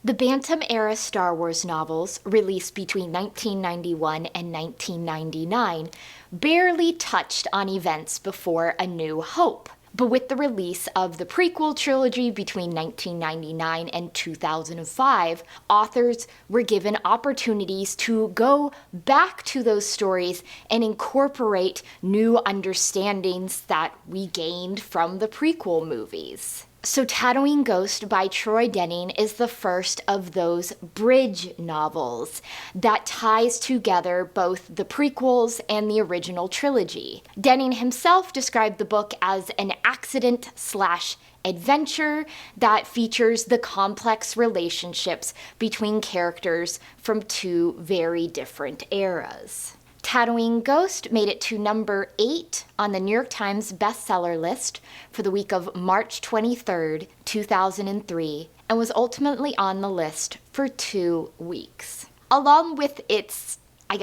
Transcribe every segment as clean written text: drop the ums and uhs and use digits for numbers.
The Bantam-era Star Wars novels, released between 1991 and 1999, barely touched on events before A New Hope. But with the release of the prequel trilogy between 1999 and 2005, authors were given opportunities to go back to those stories and incorporate new understandings that we gained from the prequel movies. So Tatooine Ghost by Troy Denning is the first of those bridge novels that ties together both the prequels and the original trilogy. Denning himself described the book as an accident/adventure that features the complex relationships between characters from two very different eras. Tatooine Ghost made it to number 8 on the New York Times bestseller list for the week of March 23rd, 2003, and was ultimately on the list for 2 weeks. Along with its,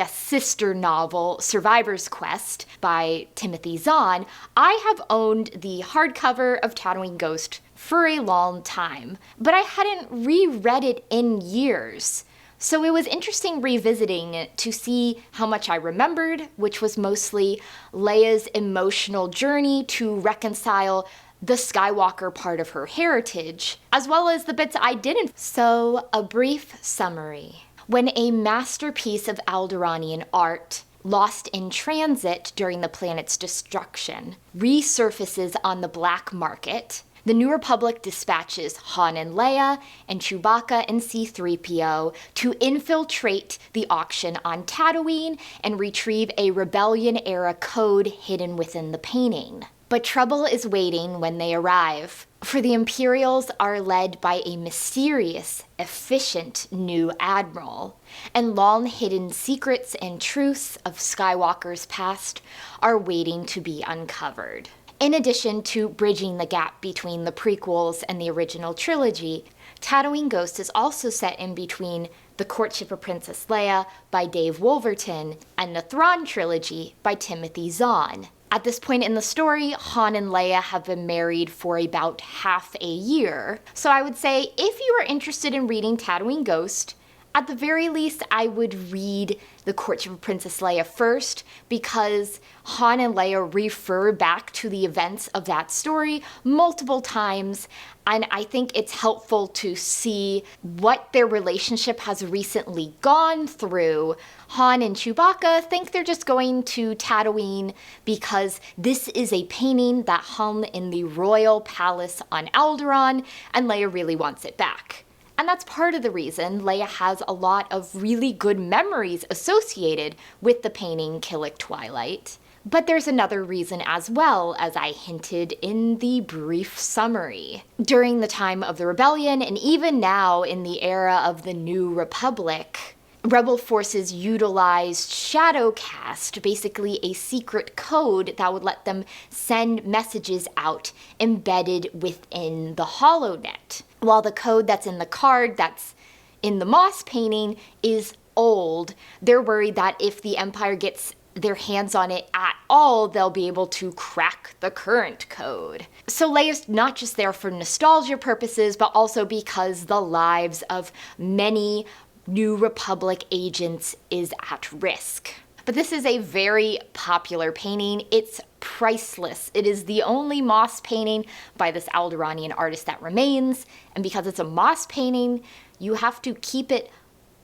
sister novel, Survivor's Quest by Timothy Zahn, I have owned the hardcover of Tatooine Ghost for a long time, but I hadn't reread it in years. So it was interesting revisiting it to see how much I remembered, which was mostly Leia's emotional journey to reconcile the Skywalker part of her heritage, as well as the bits I didn't. So, a brief summary. When a masterpiece of Alderaanian art, lost in transit during the planet's destruction, resurfaces on the black market, the New Republic dispatches Han and Leia and Chewbacca and C-3PO to infiltrate the auction on Tatooine and retrieve a Rebellion-era code hidden within the painting. But trouble is waiting when they arrive, for the Imperials are led by a mysterious, efficient new admiral, and long-hidden secrets and truths of Skywalker's past are waiting to be uncovered. In addition to bridging the gap between the prequels and the original trilogy, Tatooine Ghost is also set in between The Courtship of Princess Leia by Dave Wolverton and the Thrawn trilogy by Timothy Zahn. At this point in the story, Han and Leia have been married for about half a year. So I would say if you are interested in reading Tatooine Ghost, at the very least, I would read The Courtship of Princess Leia first, because Han and Leia refer back to the events of that story multiple times, and I think it's helpful to see what their relationship has recently gone through. Han and Chewbacca think they're just going to Tatooine because this is a painting that hung in the royal palace on Alderaan, and Leia really wants it back. And that's part of the reason Leia has a lot of really good memories associated with the painting Killik Twilight. But there's another reason as well, as I hinted in the brief summary. During the time of the Rebellion, and even now in the era of the New Republic, Rebel forces utilized Shadowcast, basically a secret code that would let them send messages out embedded within the HoloNet. While the code that's in the card that's in the Moss painting is old, they're worried that if the Empire gets their hands on it at all, they'll be able to crack the current code. So Leia's not just there for nostalgia purposes, but also because the lives of many New Republic agents is at risk. But this is a very popular painting. It's priceless. It is the only Moss painting by this Alderaanian artist that remains, and because it's a Moss painting, you have to keep it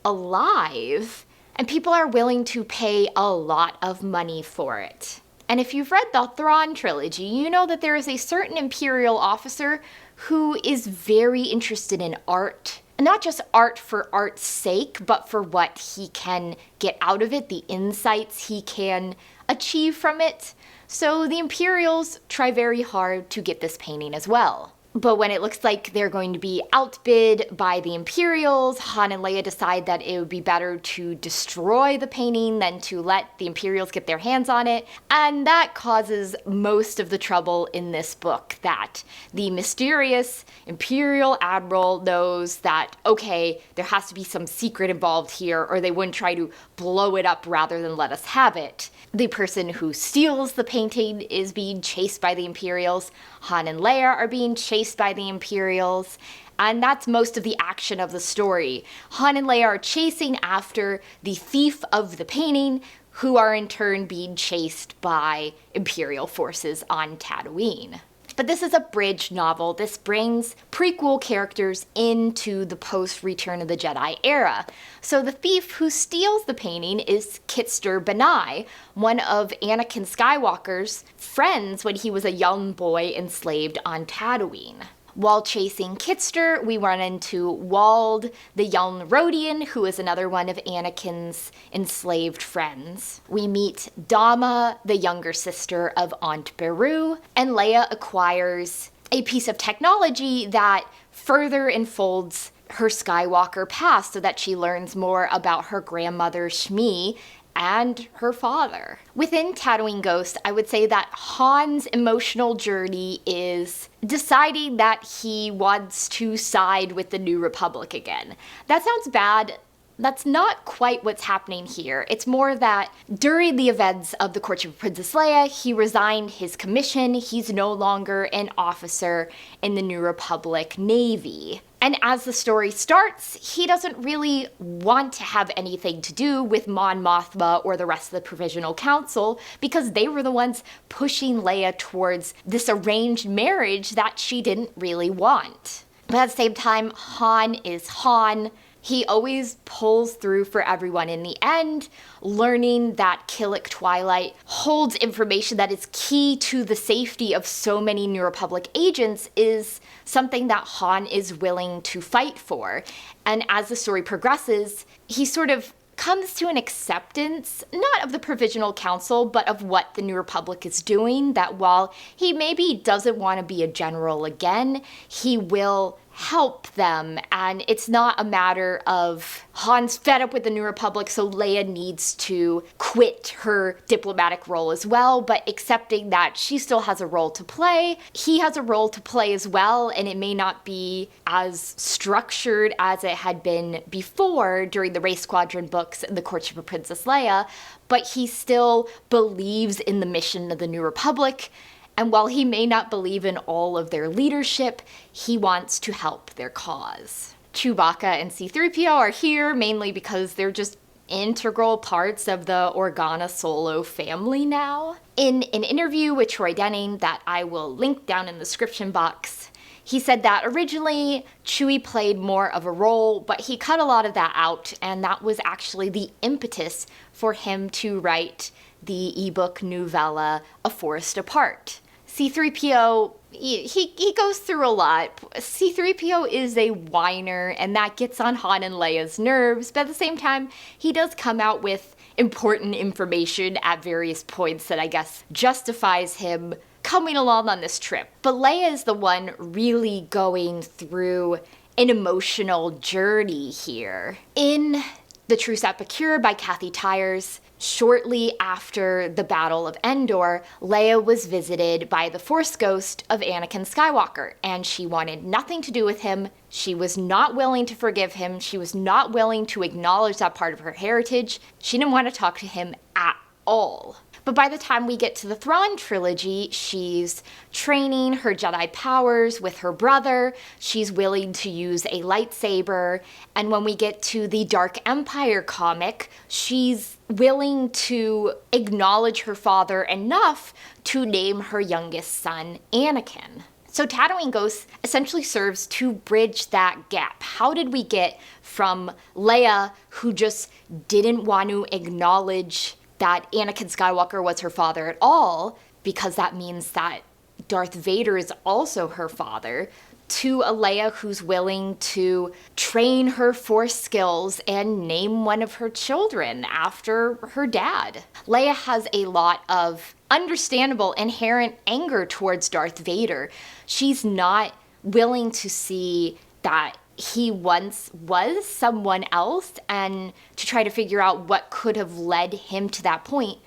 alive, and people are willing to pay a lot of money for it. And if you've read the Thrawn trilogy, you know that there is a certain Imperial officer who is very interested in art. Not just art for art's sake, but for what he can get out of it, the insights he can achieve from it. So the Imperials try very hard to get this painting as well. But when it looks like they're going to be outbid by the Imperials, Han and Leia decide that it would be better to destroy the painting than to let the Imperials get their hands on it. And that causes most of the trouble in this book, that the mysterious Imperial Admiral knows that, okay, there has to be some secret involved here, or they wouldn't try to blow it up rather than let us have it. The person who steals the painting is being chased by the Imperials. Han and Leia are being chased chased by the Imperials, and that's most of the action of the story. Han and Leia are chasing after the thief of the painting, who are in turn being chased by Imperial forces on Tatooine. But this is a bridge novel. This brings prequel characters into the post-Return of the Jedi era. So the thief who steals the painting is Kitster Banai, one of Anakin Skywalker's friends when he was a young boy enslaved on Tatooine. While chasing Kitster, we run into Wald, the young Rodian, who is another one of Anakin's enslaved friends. We meet Dama, the younger sister of Aunt Beru, and Leia acquires a piece of technology that further enfolds her Skywalker past so that she learns more about her grandmother Shmi and her father. Within Tatooine Ghost, I would say that Han's emotional journey is deciding that he wants to side with the New Republic again. That sounds bad. That's not quite what's happening here. It's more that during the events of the Courtship of Princess Leia, he resigned his commission. He's no longer an officer in the New Republic Navy. And as the story starts, he doesn't really want to have anything to do with Mon Mothma or the rest of the Provisional Council because they were the ones pushing Leia towards this arranged marriage that she didn't really want. But at the same time, Han is Han. He always pulls through for everyone in the end. Learning that Killik Twilight holds information that is key to the safety of so many New Republic agents is something that Han is willing to fight for. And as the story progresses, he sort of comes to an acceptance, not of the Provisional Council, but of what the New Republic is doing, that while he maybe doesn't want to be a general again, he will help them, and it's not a matter of Han's fed up with the New Republic, so Leia needs to quit her diplomatic role as well, but accepting that she still has a role to play. He has a role to play as well, and it may not be as structured as it had been before during the Wraith Squadron books and the Courtship of Princess Leia, but he still believes in the mission of the New Republic. And while he may not believe in all of their leadership, he wants to help their cause. Chewbacca and C-3PO are here mainly because they're just integral parts of the Organa Solo family now. In an interview with Troy Denning that I will link down in the description box, he said that originally Chewie played more of a role, but he cut a lot of that out, and that was actually the impetus for him to write the ebook novella A Forest Apart. C-3PO, he goes through a lot. C-3PO is a whiner, and that gets on Han and Leia's nerves, but at the same time, he does come out with important information at various points that I guess justifies him coming along on this trip. But Leia is the one really going through an emotional journey here. In The Truce at Bakura by Kathy Tyers, shortly after the Battle of Endor, Leia was visited by the Force ghost of Anakin Skywalker, and she wanted nothing to do with him. She was not willing to forgive him. She was not willing to acknowledge that part of her heritage. She didn't want to talk to him at all. But by the time we get to the Thrawn trilogy, she's training her Jedi powers with her brother. She's willing to use a lightsaber. And when we get to the Dark Empire comic, she's willing to acknowledge her father enough to name her youngest son Anakin. So Tatooine Ghost essentially serves to bridge that gap. How did we get from Leia, who just didn't want to acknowledge that Anakin Skywalker was her father at all, because that means that Darth Vader is also her father, to a Leia who's willing to train her Force skills and name one of her children after her dad. Leia has a lot of understandable inherent anger towards Darth Vader. She's not willing to see that he once was someone else and to try to figure out what could have led him to that point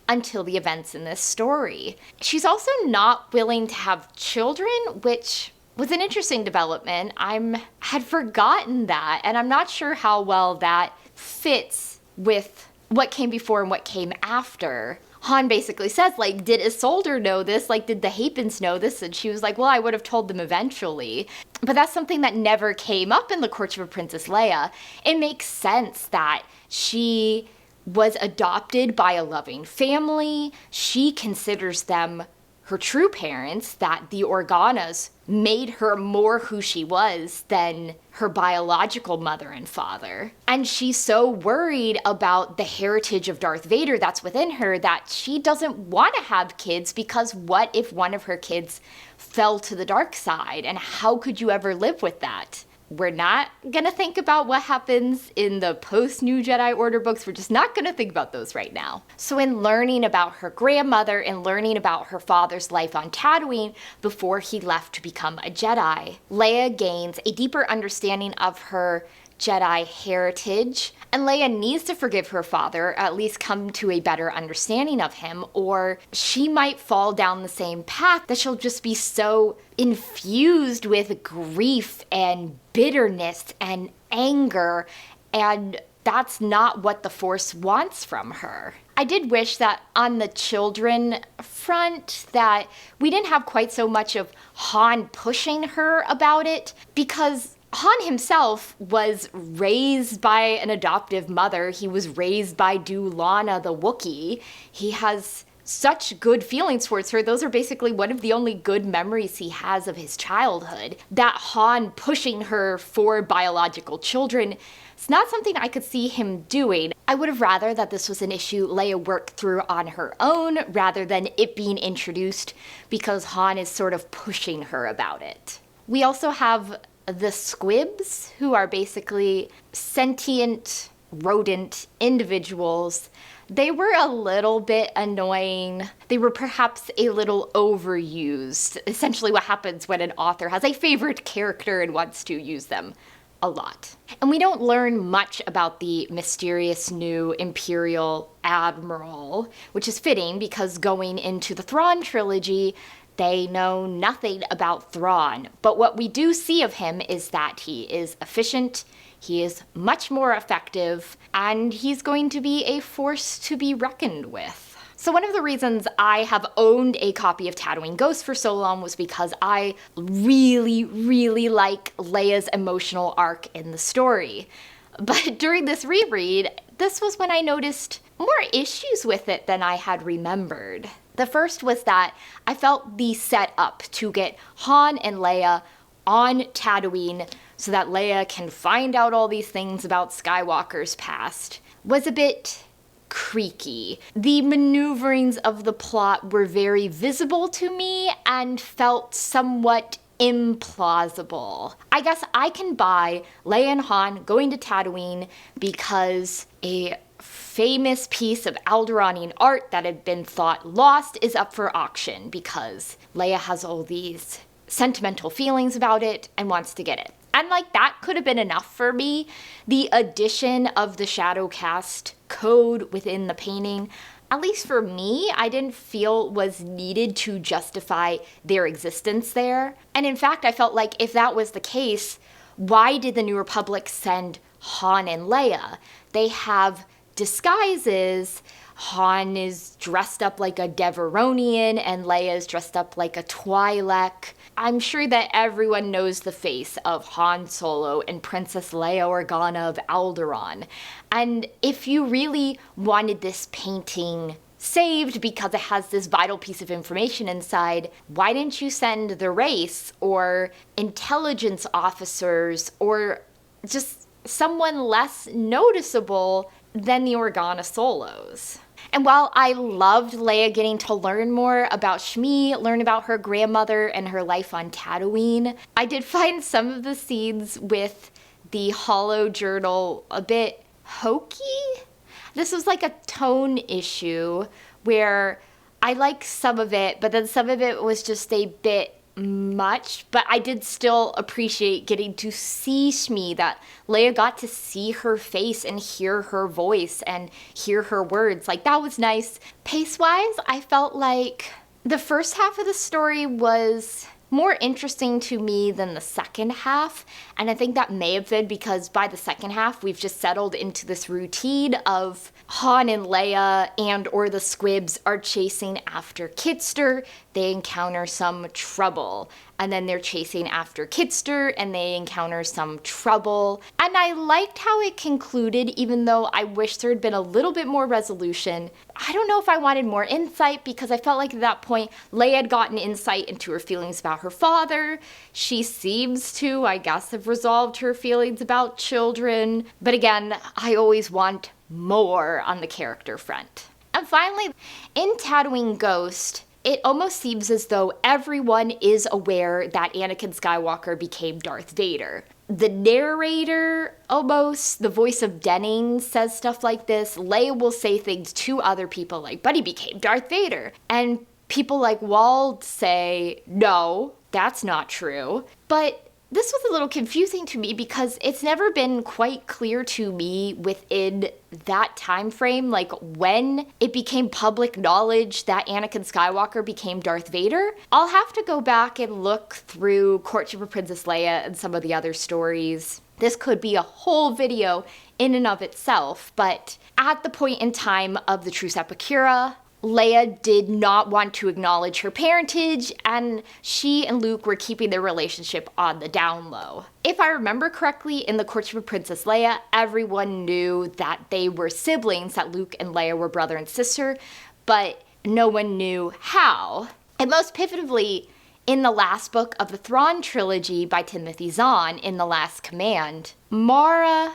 until the events in this story. She's also not willing to have children, which was an interesting development. Had forgotten that, and I'm not sure how well that fits with what came before and what came after. Han basically says, like, did Isolde know this? Like, did the Hapens know this? And she was like, well, I would have told them eventually. But that's something that never came up in The Courtship of Princess Leia. It makes sense that she was adopted by a loving family. She considers them her true parents, that the Organas made her more who she was than her biological mother and father. And she's so worried about the heritage of Darth Vader that's within her that she doesn't want to have kids, because what if one of her kids fell to the dark side? And how could you ever live with that? We're not gonna think about what happens in the post-New Jedi Order books. We're just not gonna think about those right now. So in learning about her grandmother and learning about her father's life on Tatooine before he left to become a Jedi, Leia gains a deeper understanding of her Jedi heritage, and Leia needs to forgive her father, at least come to a better understanding of him, or she might fall down the same path that she'll just be so infused with grief and bitterness and anger, and that's not what the Force wants from her. I did wish that on the children front that we didn't have quite so much of Han pushing her about it, because Han himself was raised by an adoptive mother. He was raised by Dulana the Wookiee. He has such good feelings towards her. Those are basically one of the only good memories he has of his childhood. That Han pushing her for biological children, it's not something I could see him doing. I would have rather that this was an issue Leia worked through on her own rather than it being introduced because Han is sort of pushing her about it. We also have the squibs, who are basically sentient rodent individuals. They were a little bit annoying. They were perhaps a little overused. Essentially what happens when an author has a favorite character and wants to use them a lot. And we don't learn much about the mysterious new Imperial Admiral, which is fitting because going into the Thrawn trilogy, they know nothing about Thrawn, but what we do see of him is that he is efficient, he is much more effective, and he's going to be a force to be reckoned with. So one of the reasons I have owned a copy of Tatooine Ghost for so long was because I really, really like Leia's emotional arc in the story. But during this reread, this was when I noticed more issues with it than I had remembered. The first was that I felt the setup to get Han and Leia on Tatooine so that Leia can find out all these things about Skywalker's past was a bit creaky. The maneuverings of the plot were very visible to me and felt somewhat implausible. I guess I can buy Leia and Han going to Tatooine because a famous piece of Alderaanian art that had been thought lost is up for auction because Leia has all these sentimental feelings about it and wants to get it. And like that could have been enough for me. The addition of the Shadowcast code within the painting, at least for me, I didn't feel was needed to justify their existence there. And in fact, I felt like if that was the case, why did the New Republic send Han and Leia? They have disguises. Han is dressed up like a Deveronian and Leia is dressed up like a Twi'lek. I'm sure that everyone knows the face of Han Solo and Princess Leia Organa of Alderaan. And if you really wanted this painting saved because it has this vital piece of information inside, why didn't you send the race or intelligence officers or just someone less noticeable than the Organa Solos? And while I loved Leia getting to learn more about Shmi, learn about her grandmother and her life on Tatooine, I did find some of the scenes with the holo journal a bit hokey. This was like a tone issue where I liked some of it, but then some of it was just a bit much, but I did still appreciate getting to see Shmi, that Leia got to see her face and hear her voice and hear her words. Like, that was nice. Pace-wise, I felt like the first half of the story was more interesting to me than the second half, and I think that may have been because by the second half we've just settled into this routine of Han and Leia and or the Squibs are chasing after Kitster. They encounter some trouble, and then they're chasing after Kitster and they encounter some trouble. And I liked how it concluded, even though I wish there had been a little bit more resolution. I don't know if I wanted more insight, because I felt like at that point Leia had gotten insight into her feelings about her father. She seems to, I guess, have resolved her feelings about children. But again, I always want more on the character front. And finally, in Tatooine Ghost, it almost seems as though everyone is aware that Anakin Skywalker became Darth Vader. The narrator, almost, the voice of Denning, says stuff like this. Leia will say things to other people like, but he became Darth Vader. And people like Wald say, no, that's not true. But this was a little confusing to me because it's never been quite clear to me within that time frame, like when it became public knowledge that Anakin Skywalker became Darth Vader. I'll have to go back and look through Courtship of Princess Leia and some of the other stories. This could be a whole video in and of itself, but at the point in time of the Truce Epicura, Leia did not want to acknowledge her parentage, and she and Luke were keeping their relationship on the down low. If I remember correctly, in the Courtship of Princess Leia, everyone knew that they were siblings, that Luke and Leia were brother and sister, but no one knew how. And most pivotally, in the last book of the Thrawn trilogy by Timothy Zahn, in The Last Command, Mara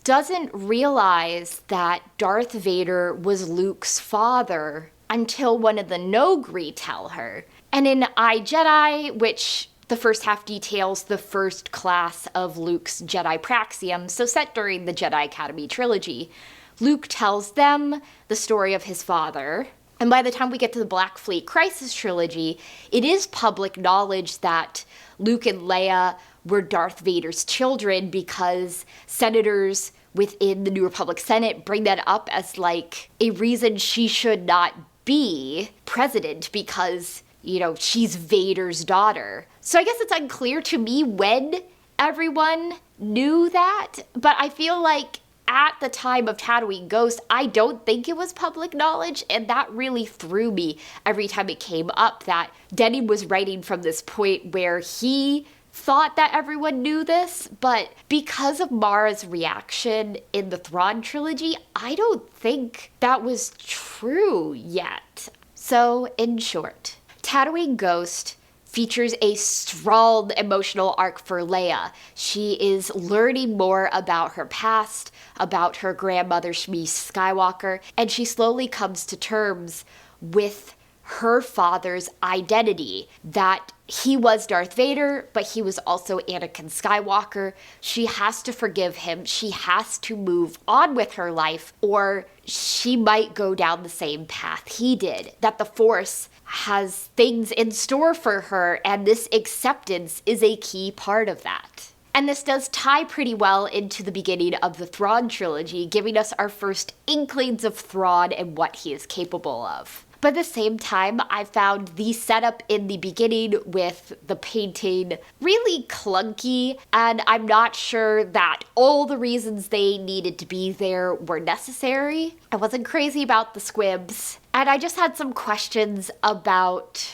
doesn't realize that Darth Vader was Luke's father until one of the Noghri tell her. And in I, Jedi, which the first half details the first class of Luke's Jedi Praxium, so set during the Jedi Academy trilogy, Luke tells them the story of his father. And by the time we get to the Black Fleet Crisis trilogy, it is public knowledge that Luke and Leia were Darth Vader's children because senators within the New Republic Senate bring that up as like a reason she should not be president because, you know, she's Vader's daughter. So I guess it's unclear to me when everyone knew that, but I feel like at the time of Tatooine Ghost, I don't think it was public knowledge, and that really threw me every time it came up that Denny was writing from this point where he thought that everyone knew this, but because of Mara's reaction in the Thrawn trilogy, I don't think that was true yet. So, in short, Tatooine Ghost features a strong emotional arc for Leia. She is learning more about her past, about her grandmother Shmi Skywalker, and she slowly comes to terms with her father's identity, that he was Darth Vader, but he was also Anakin Skywalker. She has to forgive him. She has to move on with her life, or she might go down the same path he did. That the Force has things in store for her, and this acceptance is a key part of that. And this does tie pretty well into the beginning of the Thrawn trilogy, giving us our first inklings of Thrawn and what he is capable of. But at the same time, I found the setup in the beginning with the painting really clunky, and I'm not sure that all the reasons they needed to be there were necessary. I wasn't crazy about the squibs, and I just had some questions about,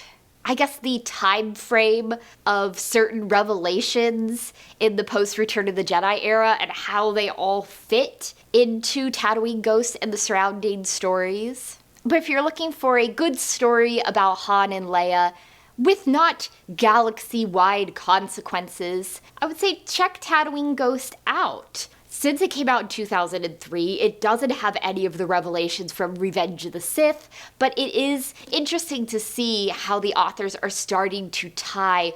I guess, the time frame of certain revelations in the post-Return of the Jedi era and how they all fit into Tatooine Ghost and the surrounding stories. But if you're looking for a good story about Han and Leia with not galaxy-wide consequences, I would say check Tatooine Ghost out. Since it came out in 2003, it doesn't have any of the revelations from Revenge of the Sith, but it is interesting to see how the authors are starting to tie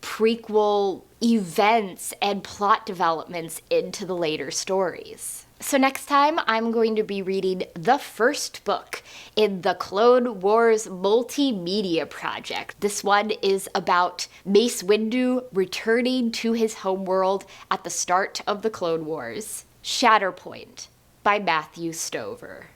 prequel events and plot developments into the later stories. So next time, I'm going to be reading the first book in the Clone Wars multimedia project. This one is about Mace Windu returning to his homeworld at the start of the Clone Wars. Shatterpoint by Matthew Stover.